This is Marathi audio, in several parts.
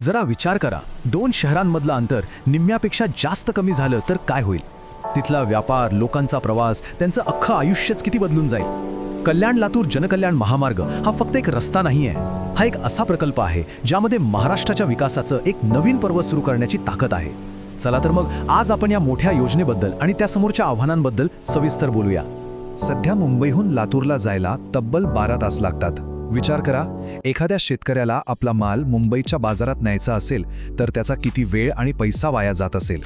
जरा विचार करा, दोन शहरांमधलं अंतर निम्म्यापेक्षा जास्त कमी झालं तर काय होईल? तिथला व्यापार, लोकांचा प्रवास, त्यांचं अख्खं आयुष्यच किती बदलून जाईल. कल्याण लातूर जनकल्याण महामार्ग हा फक्त एक रस्ता नाहीये, हा एक असा प्रकल्प आहे ज्यामध्ये महाराष्ट्राच्या विकासाचं एक नवीन पर्व सुरू करण्याची ताकद आहे. चला तर मग आज आपण या मोठ्या योजनेबद्दल आणि त्यासमोरच्या आव्हानांबद्दल सविस्तर बोलूया. सध्या मुंबईहून लातूरला जायला तब्बल 12 तास लागतात. विचार करा, एखाद्या शेतकऱ्याला आपला माल मुंबईच्या बाजारात न्यायचा असेल तर त्याचा किती वेळ आणि पैसा वाया जात असेल.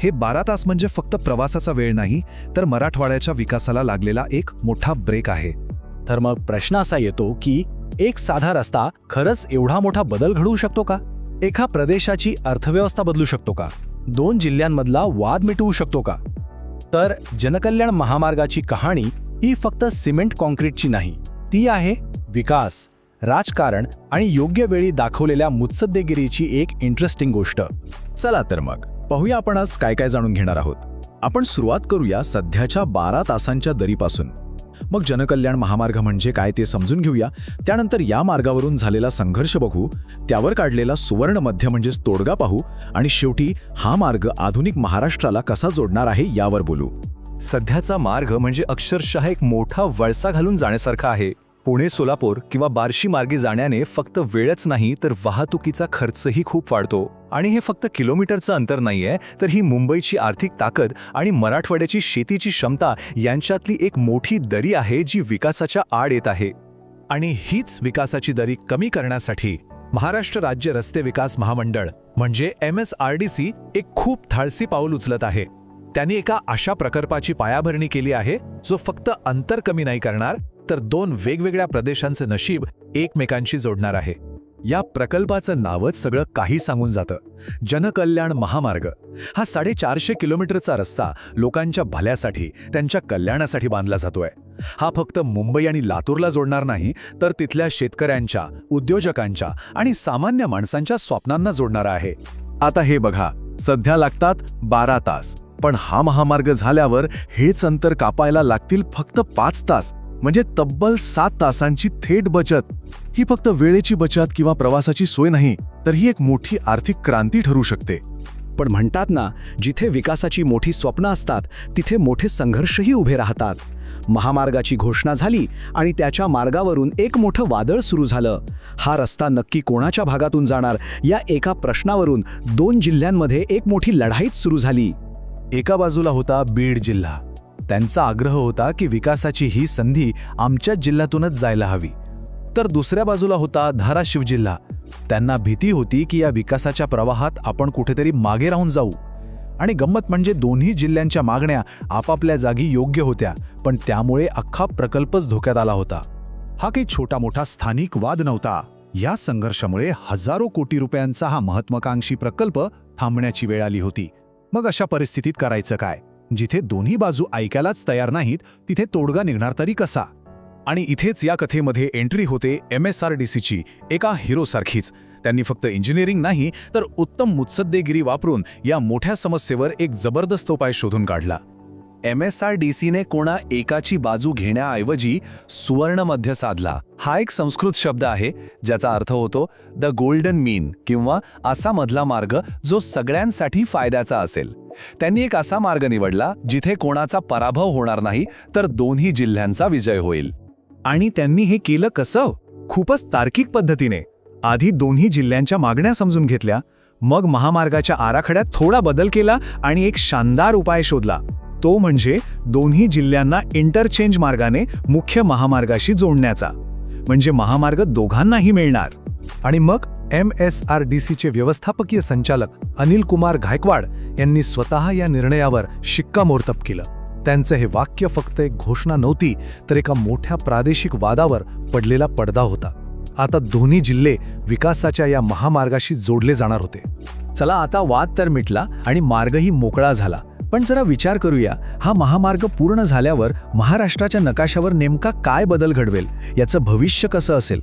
हे 12 तास म्हणजे फक्त प्रवासाचा वेळ नाही, तर मराठवाड्याच्या विकासाला लागलेला एक मोठा ब्रेक आहे. तर मग प्रश्न असा येतो की एक साधा रस्ता खरंच एवढा मोठा बदल घडवू शकतो का? एका प्रदेशाची अर्थव्यवस्था बदलू शकतो का? दोन जिल्ह्यांमधला वाद मिटवू शकतो का? तर जनकल्याण महामार्गाची कहाणी ही फक्त सिमेंट कॉन्क्रीटची नाही, ती आहे विकास, राजकारण आणि योग्य वेळी दाखवलेल्या मुत्सद्देगिरीची एक इंटरेस्टिंग गोष्ट. चला तर मग पाहूया आपण आज काय काय जाणून घेणार आहोत. आपण सुरुवात करूया सध्याच्या 12 तासांच्या दरीपासून. मग जनकल्याण महामार्ग म्हणजे काय ते समजून घेऊया. त्यानंतर या मार्गावरून झालेला संघर्ष बघू, त्यावर काढलेला सुवर्ण मध्य म्हणजेच तोडगा पाहू आणि शेवटी हा मार्ग आधुनिक महाराष्ट्राला कसा जोडणार आहे यावर बोलू. सध्याचा मार्ग म्हणजे अक्षरशः एक मोठा वळसा घालून जाण्यासारखा आहे. पुणे सोलापूर किंवा बार्शी मार्गे जाण्याने फक्त वेळच नाही तर वाहतुकीचा खर्चही खूप वाढतो. आणि हे फक्त किलोमीटरचं अंतर नाहीये, तर ही मुंबईची आर्थिक ताकद आणि मराठवाड्याची शेतीची क्षमता यांच्यातली एक मोठी दरी आहे जी विकासाच्या आड येत आहे. आणि हीच विकासाची दरी कमी करण्यासाठी महाराष्ट्र राज्य रस्ते विकास महामंडळ म्हणजे MSRDC एक खूप धाडसी पाऊल उचलत आहे. त्यांनी एका अशा प्रकल्पाची पायाभरणी केली आहे जो फक्त अंतर कमी नाही करणार, तर दोन वेगवेगळ्या प्रदेशांचे नशीब एकमेकांशी जोडणार आहे. या प्रकल्पाचं नावच सगळं काही सांगून जातं. जनकल्याण महामार्ग हा 450 किलोमीटरचा रस्ता लोकांच्या भल्यासाठी, त्यांच्या कल्याणासाठी बांधला जातोय. हा फक्त मुंबई आणि लातूरला जोडणार नाही, तर तिथल्या शेतकऱ्यांच्या, उद्योजकांच्या आणि सामान्य माणसांच्या स्वप्नांना जोडणारा आहे. आता हे बघा, सध्या लागतात 12 तास, पण हा महामार्ग झाल्यावर हेच अंतर कापायला लागतील फक्त 5 तास, म्हणजे तब्बल 7 तासांची थेट बचत. ही फक्त वेळेची बचत किंवा प्रवासाची सोय नाही, तर ही एक मोठी आर्थिक क्रांती ठरू शकते. पण म्हणतात ना, जिथे विकासाची मोठी स्वप्न असतात तिथे मोठे संघर्षही उभे राहतात. महामार्गाची घोषणा झाली आणि त्याच्या मार्गावरून एक मोठं वादळ सुरू झालं. हा रस्ता नक्की कोणाच्या भागातून जाणार या एका प्रश्नावरून दोन जिल्ह्यांमध्ये एक मोठी लढाईच सुरू झाली. एका बाजूला होता बीड जिल्हा. त्यांचा आग्रह होता की विकासाची ही संधी आमच्याच जिल्ह्यातूनच जायला हवी. तर दुसऱ्या बाजूला होता धाराशिव जिल्हा. त्यांना भीती होती की या विकासाच्या प्रवाहात आपण कुठेतरी मागे राहून जाऊ. आणि गंमत म्हणजे दोन्ही जिल्ह्यांच्या मागण्या आपापल्या जागी योग्य होत्या, पण त्यामुळे अख्खा प्रकल्पच धोक्यात आला होता. हा काही छोटा मोठा स्थानिक वाद नव्हता. या संघर्षामुळे हजारो कोटी रुपयांचा हा महत्त्वाकांक्षी प्रकल्प थांबण्याची वेळ आली होती. मग अशा परिस्थितीत करायचं काय? जिथे दोन्ही बाजू ऐकायलाच तयार नाहीत, तिथे तोडगा निघणार तरी कसा? आणि इथेच या कथेमध्ये एंट्री होते MSRDCची, एका हिरोसारखीच. त्यांनी फक्त इंजिनिअरिंग नाही, तर उत्तम मुत्सद्देगिरी वापरून या मोठ्या समस्येवर एक जबरदस्त उपाय शोधून काढला. MSRDCने कोणा एकाची बाजू घेण्याऐवजी सुवर्ण मध्य साधला. हा एक संस्कृत शब्द आहे ज्याचा अर्थ होतो द गोल्डन मीन, किंवा असा मधला मार्ग जो सगळ्यांसाठी फायद्याचा असेल. त्यांनी एक असा मार्ग निवडला जिथे कोणाचा पराभव होणार नाही, तर दोन्ही जिल्ह्यांचा विजय होईल. आणि त्यांनी हे केलं कसं? खूपच तार्किक पद्धतीने. आधी दोन्ही जिल्ह्यांच्या मागण्या समजून घेतल्या, मग महामार्गाच्या आराखड्यात थोडा बदल केला आणि एक शानदार उपाय शोधला. तो म्हणजे दोन्ही जिल्ह्यांना इंटरचेंज मार्गाने मुख्य महामार्गाशी जोडण्याचा. म्हणजे महामार्ग दोघांनाही मिळणार. आणि मग MSRDCचे व्यवस्थापकीय संचालक अनिल कुमार गायकवाड यांनी स्वतः या निर्णयावर शिक्कामोर्तब केलं. त्यांचं हे वाक्य फक्त एक घोषणा नव्हती, तर एका मोठ्या प्रादेशिक वादावर पडलेला पडदा होता. आता दोन्ही जिल्हे विकासाच्या या महामार्गाशी जोडले जाणार होते. चला, आता वाद तर मिटला आणि मार्गही मोकळा झाला. पण जरा विचार करूया, हा महामार्ग पूर्ण झाल्यावर महाराष्ट्राच्या नकाशावर नेमका काय बदल घडवेल? याचं भविष्य कसं असेल?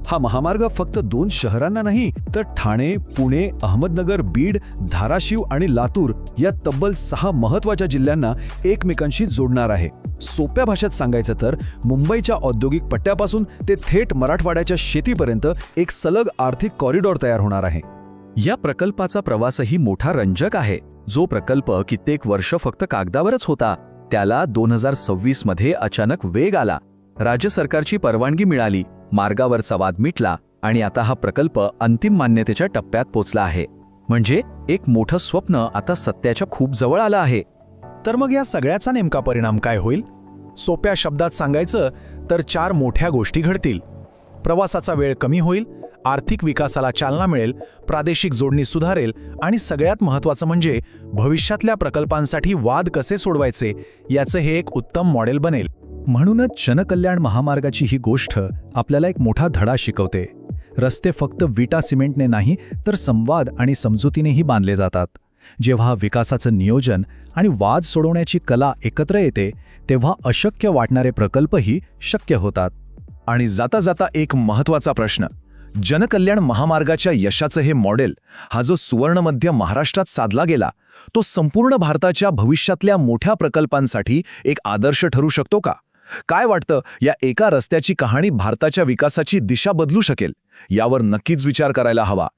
हा महामार्ग फक्त 2 शहरांना नाही, तर ठाणे, पुणे, अहमदनगर, बीड, धाराशिव आणि लातूर या तब्बल 6 महत्त्वाच्या जिल्ह्यांना एकमेकांशी जोडणार आहे. सोप्या भाषेत सांगायचं तर मुंबईच्या औद्योगिक पट्ट्यापासून ते थेट मराठवाड्याच्या शेतीपर्यंत एक सलग आर्थिक कॉरिडॉर तयार होणार आहे. या प्रकल्पाचा प्रवासही मोठा रंजक आहे. जो प्रकल्प कित्येक वर्ष फक्त कागदावरच होता, त्याला 2026 मध्ये अचानक वेग आला. राज्य सरकारची परवानगी मिळाली, मार्गावरचा वाद मिटला आणि आता हा प्रकल्प अंतिम मान्यतेच्या टप्प्यात पोचला आहे. म्हणजे एक मोठं स्वप्न आता सत्याच्या खूप जवळ आलं आहे. तर मग या सगळ्याचा नेमका परिणाम काय होईल? सोप्या शब्दात सांगायचं तर 4 मोठ्या गोष्टी घडतील. प्रवासाचा वेळ कमी होईल, आर्थिक विकासाला चालना मिळेल, प्रादेशिक जोडणी सुधारेल आणि सगळ्यात महत्त्वाचं म्हणजे भविष्यातल्या प्रकल्पांसाठी वाद कसे सोडवायचे याचं हे एक उत्तम मॉडेल बनेल. म्हणूनच जनकल्याण महामार्गाची ही गोष्ट आपल्याला एक मोठा धडा शिकवते. रस्ते फक्त विटा सिमेंटने नाही तर संवाद आणि समजुतीनेही बांधले जातात. जेव्हा विकासाचं नियोजन आणि वाद सोडवण्याची कला एकत्र येते, तेव्हा अशक्य वाटणारे प्रकल्पही शक्य होतात. आणि जाता जाता एक महत्त्वाचा प्रश्न, जनकल्याण महामार्गाच्या यशाचं हे मॉडेल, हा जो सुवर्णमध्य महाराष्ट्रात साधला गेला, तो संपूर्ण भारताच्या भविष्यातल्या मोठ्या प्रकल्पांसाठी एक आदर्श ठरू शकतो का? काय वाटतं, या एका रस्त्याची कहाणी भारताच्या विकासाची दिशा बदलू शकेल? यावर नक्कीच विचार करायला हवा.